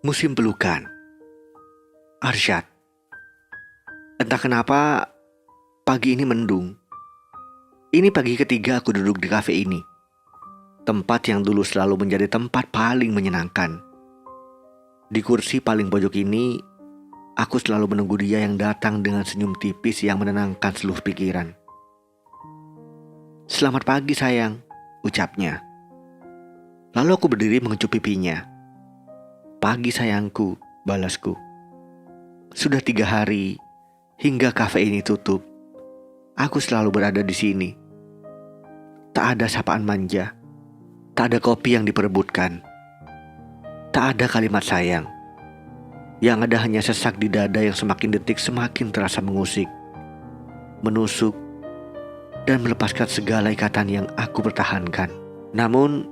Musim pelukan. Arsyad. Entah kenapa pagi ini mendung. Ini pagi ketiga aku duduk di kafe ini. Tempat yang dulu selalu menjadi tempat paling menyenangkan. Di kursi paling pojok ini, aku selalu menunggu dia yang datang dengan senyum tipis yang menenangkan seluruh pikiran. "Selamat pagi sayang," ucapnya. Lalu aku berdiri mengecup pipinya. "Pagi sayangku," balasku. Sudah 3 hari hingga kafe ini tutup. Aku selalu berada di sini. Tak ada sapaan manja. Tak ada kopi yang diperebutkan. Tak ada kalimat sayang. Yang ada hanya sesak di dada yang semakin detik semakin terasa mengusik, menusuk, dan melepaskan segala ikatan yang aku pertahankan. Namun,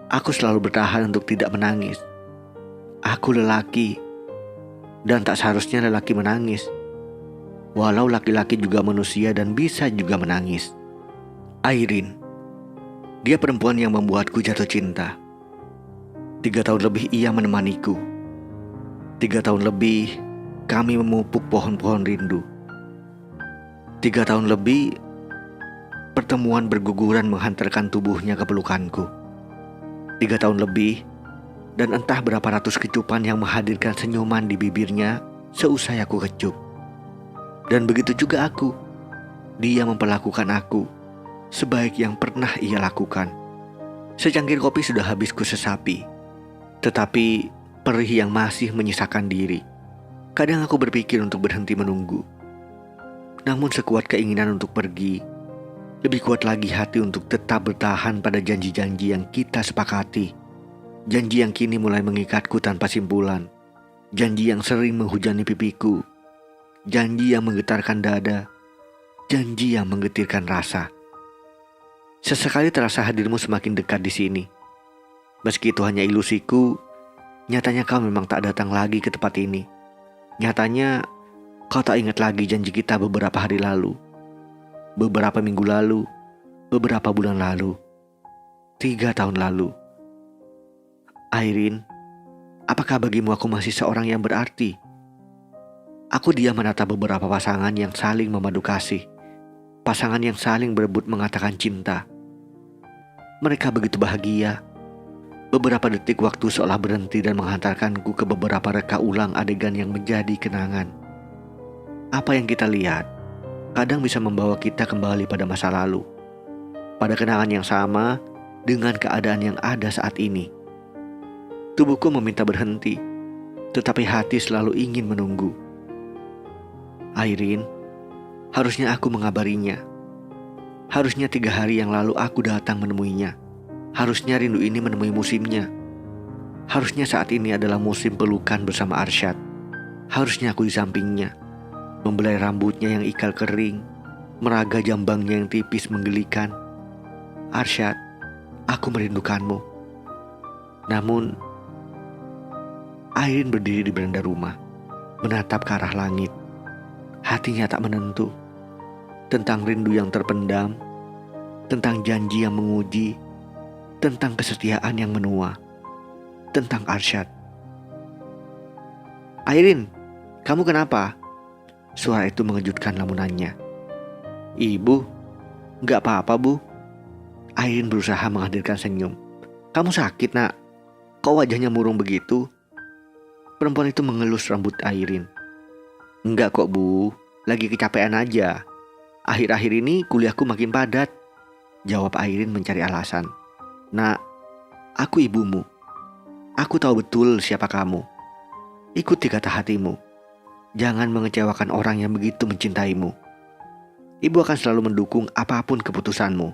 aku selalu bertahan untuk tidak menangis. Aku lelaki, dan tak seharusnya lelaki menangis. Walau laki-laki juga manusia dan bisa juga menangis. Airin. Dia perempuan yang membuatku jatuh cinta. 3 tahun lebih ia menemaniku. 3 tahun lebih kami memupuk pohon-pohon rindu. 3 tahun lebih pertemuan berguguran menghantarkan tubuhnya ke pelukanku. 3 tahun lebih dan entah berapa ratus kecupan yang menghadirkan senyuman di bibirnya seusai aku kecup. Dan begitu juga aku. Dia memperlakukan aku sebaik yang pernah ia lakukan. Secangkir kopi sudah habis ku sesapi, tetapi perih yang masih menyisakan diri. Kadang aku berpikir untuk berhenti menunggu. Namun sekuat keinginan untuk pergi, lebih kuat lagi hati untuk tetap bertahan pada janji-janji yang kita sepakati. Janji yang kini mulai mengikatku tanpa simpulan. Janji yang sering menghujani pipiku. Janji yang menggetarkan dada. Janji yang menggetirkan rasa. Sesekali terasa hadirmu semakin dekat di sini. Meski itu hanya ilusiku, nyatanya kau memang tak datang lagi ke tempat ini. Nyatanya kau tak ingat lagi janji kita beberapa hari lalu. Beberapa minggu lalu. Beberapa bulan lalu. 3 tahun lalu. Airin, apakah bagimu aku masih seorang yang berarti? Aku diam menatap beberapa pasangan yang saling memadu kasih. Pasangan yang saling berebut mengatakan cinta. Mereka begitu bahagia. Beberapa detik waktu seolah berhenti dan menghantarkanku ke beberapa reka ulang adegan yang menjadi kenangan. Apa yang kita lihat kadang bisa membawa kita kembali pada masa lalu. Pada kenangan yang sama dengan keadaan yang ada saat ini. Tubuhku meminta berhenti, tetapi hati selalu ingin menunggu. Airin, harusnya aku mengabarinya. Harusnya 3 hari yang lalu aku datang menemuinya. Harusnya rindu ini menemui musimnya. Harusnya saat ini adalah musim pelukan bersama Arsyad. Harusnya aku di sampingnya, membelai rambutnya yang ikal kering, meraga jambangnya yang tipis menggelikan. Arsyad, aku merindukanmu. Namun, Airin berdiri di beranda rumah, menatap ke arah langit. Hatinya tak menentu. Tentang rindu yang terpendam, tentang janji yang menguji, tentang kesetiaan yang menua, tentang Arsyad. "Airin, kamu kenapa?" Suara itu mengejutkan lamunannya. "Ibu, gak apa-apa bu." Airin berusaha menghadirkan senyum. "Kamu sakit nak? Kok wajahnya murung begitu?" Perempuan itu mengelus rambut Airin. "Enggak kok bu, lagi kecapean aja. Akhir-akhir ini kuliahku makin padat," jawab Airin mencari alasan. "Nak, aku ibumu. Aku tahu betul siapa kamu. Ikuti kata hatimu. Jangan mengecewakan orang yang begitu mencintaimu. Ibu akan selalu mendukung apapun keputusanmu.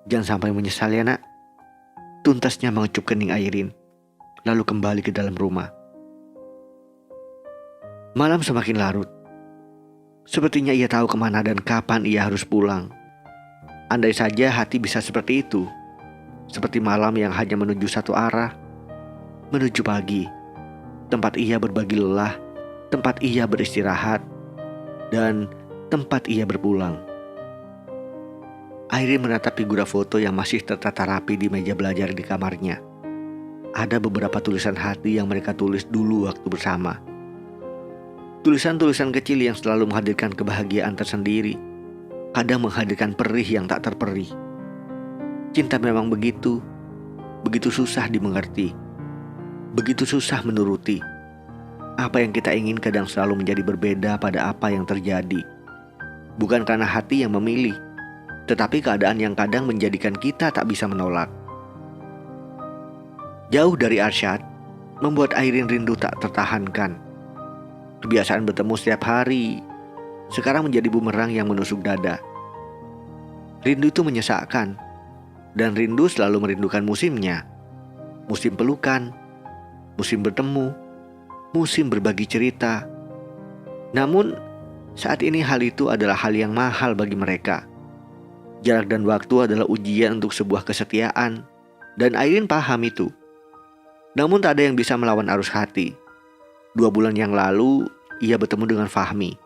Jangan sampai menyesal ya nak." Tuntasnya mengecup kening Airin, lalu kembali ke dalam rumah. Malam semakin larut. Sepertinya ia tahu kemana dan kapan ia harus pulang. Andai saja hati bisa seperti itu. Seperti malam yang hanya menuju satu arah. Menuju pagi. Tempat ia berbagi lelah. Tempat ia beristirahat. Dan tempat ia berpulang. Airin menatap figura foto yang masih tertata rapi di meja belajar di kamarnya. ada beberapa tulisan hati yang mereka tulis dulu waktu bersama. Tulisan-tulisan kecil yang selalu menghadirkan kebahagiaan tersendiri, kadang menghadirkan perih yang tak terperih. Cinta memang begitu susah dimengerti, begitu susah menuruti. Apa yang kita ingin kadang selalu menjadi berbeda pada apa yang terjadi. Bukan karena hati yang memilih, tetapi keadaan yang kadang menjadikan kita tak bisa menolak. Jauh dari Arsyad membuat Airin rindu tak tertahankan. Kebiasaan bertemu setiap hari sekarang menjadi bumerang yang menusuk dada. Rindu itu menyesakkan, dan rindu selalu merindukan musimnya. Musim pelukan, musim bertemu, musim berbagi cerita. Namun saat ini hal itu adalah hal yang mahal bagi mereka. Jarak dan waktu adalah ujian untuk sebuah kesetiaan, dan Airin paham itu. Namun tak ada yang bisa melawan arus hati. 2 bulan yang lalu ia bertemu dengan Fahmi,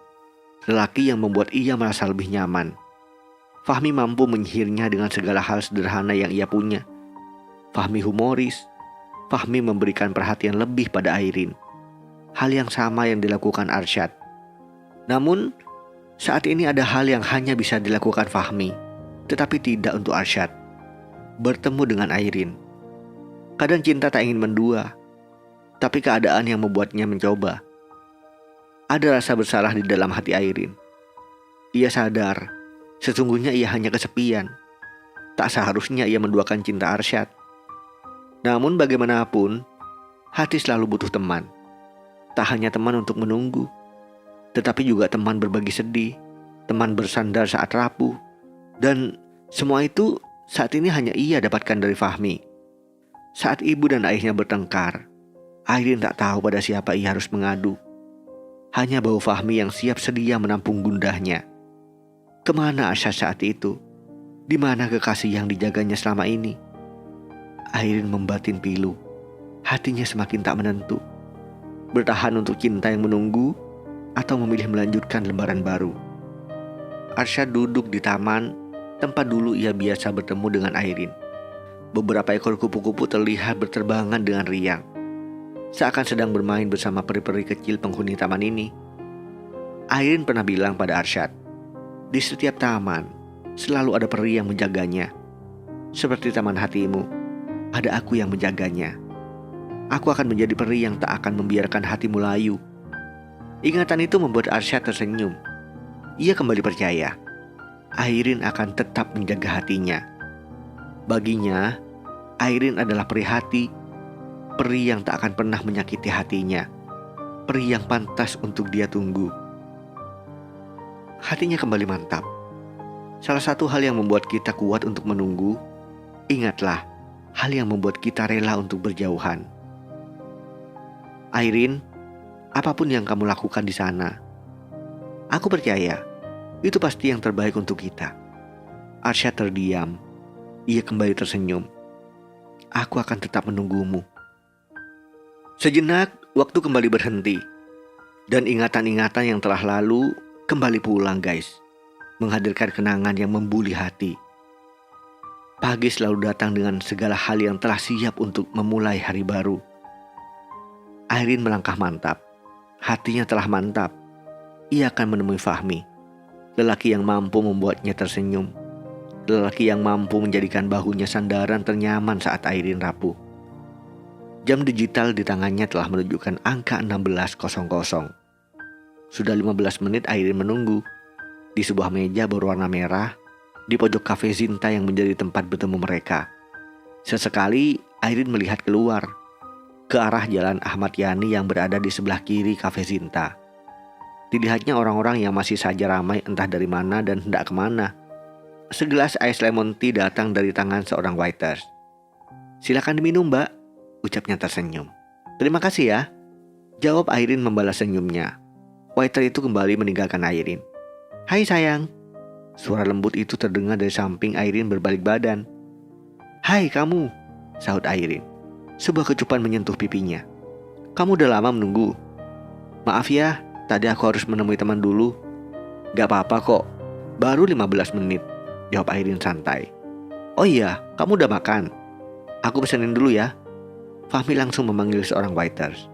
lelaki yang membuat ia merasa lebih nyaman. Fahmi mampu menyihirnya dengan segala hal sederhana yang ia punya. Fahmi humoris. Fahmi memberikan perhatian lebih pada Airin. Hal yang sama yang dilakukan Arsyad. Namun saat ini ada hal yang hanya bisa dilakukan Fahmi, tetapi tidak untuk Arsyad. Bertemu dengan Airin. Kadang cinta tak ingin mendua, tapi keadaan yang membuatnya mencoba. Ada rasa bersalah di dalam hati Airin. Ia sadar, sesungguhnya ia hanya kesepian. Tak seharusnya ia menduakan cinta Arsyad. Namun bagaimanapun, hati selalu butuh teman. Tak hanya teman untuk menunggu, tetapi juga teman berbagi sedih, teman bersandar saat rapuh. Dan semua itu saat ini hanya ia dapatkan dari Fahmi. Saat ibu dan ayahnya bertengkar, Airin tak tahu pada siapa ia harus mengadu. Hanya bau Fahmi yang siap sedia menampung gundahnya. Kemana Arsyad saat itu? Di mana kekasih yang dijaganya selama ini? Airin membatin pilu. Hatinya semakin tak menentu. Bertahan untuk cinta yang menunggu, atau memilih melanjutkan lembaran baru. Arsyad duduk di taman tempat dulu ia biasa bertemu dengan Airin. Beberapa ekor kupu-kupu terlihat berterbangan dengan riang, seakan sedang bermain bersama peri-peri kecil penghuni taman ini. Airin pernah bilang pada Arsyad, di setiap taman selalu ada peri yang menjaganya. Seperti taman hatimu, ada aku yang menjaganya. Aku akan menjadi peri yang tak akan membiarkan hatimu layu. Ingatan itu membuat Arsyad tersenyum. Ia kembali percaya Airin akan tetap menjaga hatinya. Baginya, Airin adalah peri hati, peri yang tak akan pernah menyakiti hatinya, peri yang pantas untuk dia tunggu. Hatinya kembali mantap. Salah satu hal yang membuat kita kuat untuk menunggu, ingatlah hal yang membuat kita rela untuk berjauhan. Airin, apapun yang kamu lakukan di sana, aku percaya itu pasti yang terbaik untuk kita. Arsyad terdiam. Ia kembali tersenyum. Aku akan tetap menunggumu. Sejenak, waktu kembali berhenti. Dan ingatan-ingatan yang telah lalu kembali pulang guys. Menghadirkan kenangan yang membuli hati. Pagi selalu datang dengan segala hal yang telah siap untuk memulai hari baru. Airin melangkah mantap. Hatinya telah mantap. Ia akan menemui Fahmi. Lelaki yang mampu membuatnya tersenyum. Lelaki yang mampu menjadikan bahunya sandaran ternyaman saat Airin rapuh. Jam digital di tangannya telah menunjukkan angka 16.00. Sudah 15 menit Airin menunggu. Di sebuah meja berwarna merah, di pojok kafe Zinta yang menjadi tempat bertemu mereka. Sesekali Airin melihat keluar, ke arah jalan Ahmad Yani yang berada di sebelah kiri kafe Zinta. Dilihatnya orang-orang yang masih saja ramai entah dari mana dan hendak kemana. Segelas ais lemon tea datang dari tangan seorang waiters. Silakan diminum mbak, ucapnya tersenyum. Terima kasih ya, jawab Airin membalas senyumnya. Waiter itu kembali meninggalkan Airin. Hai sayang, suara lembut itu terdengar dari samping Airin berbalik badan. Hai kamu, sahut Airin. Sebuah kecupan menyentuh pipinya. Kamu udah lama menunggu? Maaf ya, tadi aku harus menemui teman dulu. Gak apa-apa kok, baru 15 menit, jawab Airin santai. Oh iya, kamu udah makan? Aku pesenin dulu ya. Fahmi langsung memanggil seorang waiters.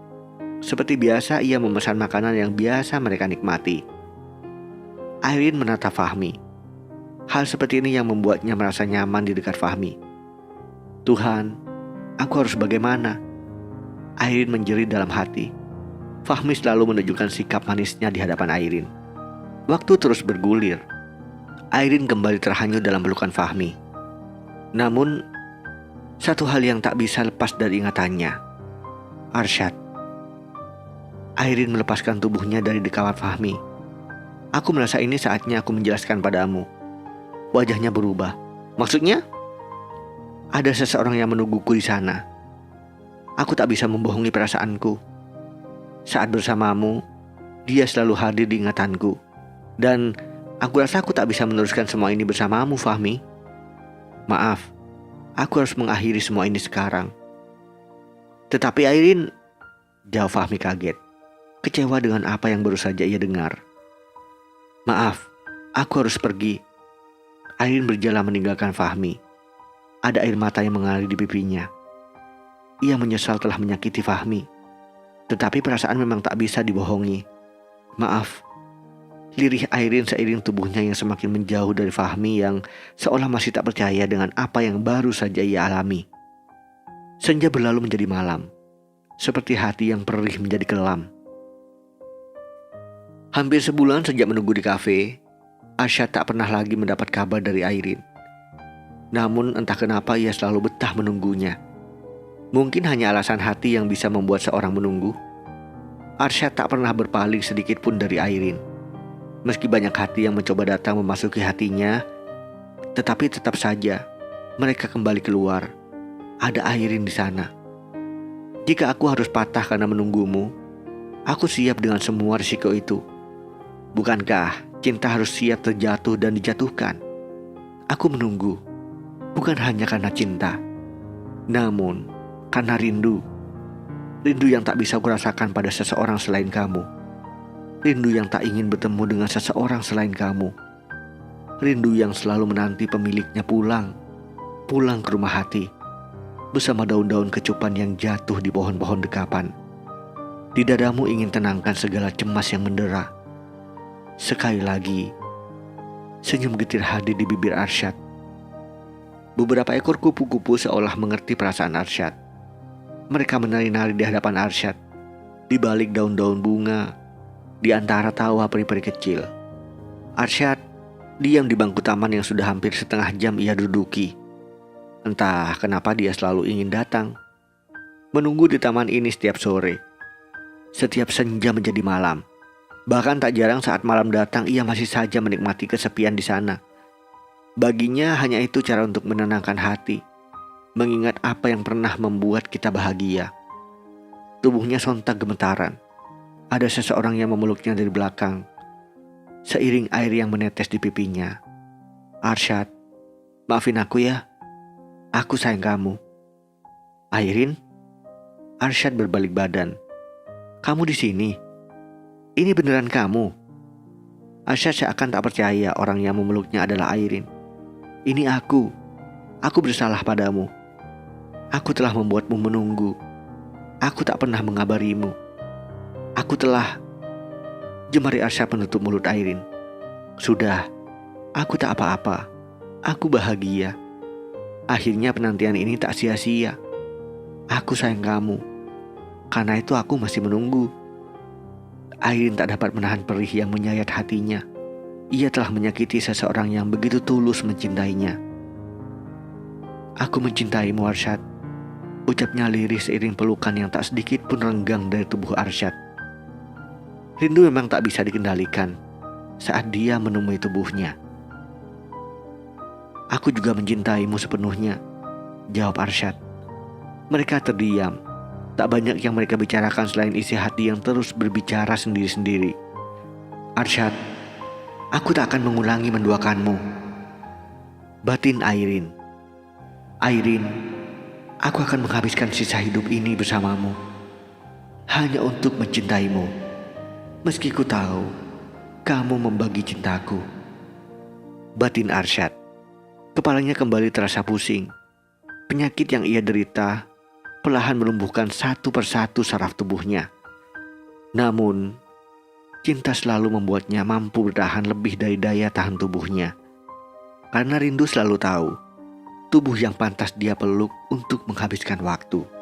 Seperti biasa, ia memesan makanan yang biasa mereka nikmati. Airin menatap Fahmi. Hal seperti ini yang membuatnya merasa nyaman di dekat Fahmi. Tuhan, aku harus bagaimana? Airin menjerit dalam hati. Fahmi selalu menunjukkan sikap manisnya di hadapan Airin. Waktu terus bergulir. Airin kembali terhanyut dalam pelukan Fahmi. Namun, satu hal yang tak bisa lepas dari ingatannya. Arsyad. Airin melepaskan tubuhnya dari dikawat Fahmi. Aku merasa ini saatnya aku menjelaskan padamu. Wajahnya berubah. Maksudnya? Ada seseorang yang menungguku di sana. Aku tak bisa membohongi perasaanku. Saat bersamamu, dia selalu hadir di ingatanku. Dan aku rasa aku tak bisa meneruskan semua ini bersamamu, Fahmi. Maaf, aku harus mengakhiri semua ini sekarang. Tetapi Airin, jawab Fahmi kaget. Kecewa dengan apa yang baru saja ia dengar. Maaf, aku harus pergi. Airin berjalan meninggalkan Fahmi. Ada air mata yang mengalir di pipinya. Ia menyesal telah menyakiti Fahmi. Tetapi perasaan memang tak bisa dibohongi. Maaf. Lirih Airin seiring tubuhnya yang semakin menjauh dari Fahmi yang seolah masih tak percaya dengan apa yang baru saja ia alami. Senja berlalu menjadi malam. Seperti hati yang perih menjadi kelam. Hampir sebulan sejak menunggu di kafe, Arsyad tak pernah lagi mendapat kabar dari Airin. Namun entah kenapa ia selalu betah menunggunya. Mungkin hanya alasan hati yang bisa membuat seorang menunggu. Arsyad tak pernah berpaling sedikit pun dari Airin. Meski banyak hati yang mencoba datang memasuki hatinya, tetapi tetap saja mereka kembali keluar. Ada Airin di sana. Jika aku harus patah karena menunggumu, aku siap dengan semua risiko itu. Bukankah cinta harus siap terjatuh dan dijatuhkan? Aku menunggu, bukan hanya karena cinta, namun karena rindu. Rindu yang tak bisa kurasakan pada seseorang selain kamu. Rindu yang tak ingin bertemu dengan seseorang selain kamu. Rindu yang selalu menanti pemiliknya pulang ke rumah hati, bersama daun-daun kecupan yang jatuh di pohon-pohon dekapan. Di dadamu ingin tenangkan segala cemas yang mendera. Sekali lagi, senyum getir hadir di bibir Arsyad. Beberapa ekor kupu-kupu seolah mengerti perasaan Arsyad. Mereka menari-nari di hadapan Arsyad, di balik daun-daun bunga, di antara tawa peri-peri kecil. Arsyad diam di bangku taman yang sudah hampir setengah jam ia duduki. Entah kenapa dia selalu ingin datang. Menunggu di taman ini setiap sore. Setiap senja menjadi malam. Bahkan tak jarang saat malam datang ia masih saja menikmati kesepian di sana. Baginya hanya itu cara untuk menenangkan hati. Mengingat apa yang pernah membuat kita bahagia. Tubuhnya sontak gemetaran. Ada seseorang yang memeluknya dari belakang. Seiring air yang menetes di pipinya. Arsyad, maafin aku ya. Aku sayang kamu. Airin? Arsyad berbalik badan. Kamu di sini? Ini beneran kamu? Arsyad seakan tak percaya orang yang memeluknya adalah Airin. Ini aku. Aku bersalah padamu. Aku telah membuatmu menunggu. Aku tak pernah mengabarimu. Aku telah... Jemari Arsyad menutup mulut Airin. Sudah, aku tak apa-apa. Aku bahagia. Akhirnya penantian ini tak sia-sia. Aku sayang kamu. Karena itu aku masih menunggu. Airin tak dapat menahan perih yang menyayat hatinya. Ia telah menyakiti seseorang yang begitu tulus mencintainya. Aku mencintaimu, Arsyad. Ucapnya lirih seiring pelukan yang tak sedikit pun renggang dari tubuh Arsyad. Rindu memang tak bisa dikendalikan saat dia menemui tubuhnya. Aku juga mencintaimu sepenuhnya, jawab Arsyad. Mereka terdiam. Tak banyak yang mereka bicarakan selain isi hati yang terus berbicara sendiri-sendiri. Arsyad, aku tak akan mengulangi menduakanmu. Batin Airin. Airin, aku akan menghabiskan sisa hidup ini bersamamu. Hanya untuk mencintaimu. Meski ku tahu, kamu membagi cintaku. Batin Arsyad. Kepalanya kembali terasa pusing. Penyakit yang ia derita perlahan melumpuhkan satu persatu saraf tubuhnya. Namun, cinta selalu membuatnya mampu bertahan lebih dari daya tahan tubuhnya. Karena rindu selalu tahu, tubuh yang pantas dia peluk untuk menghabiskan waktu.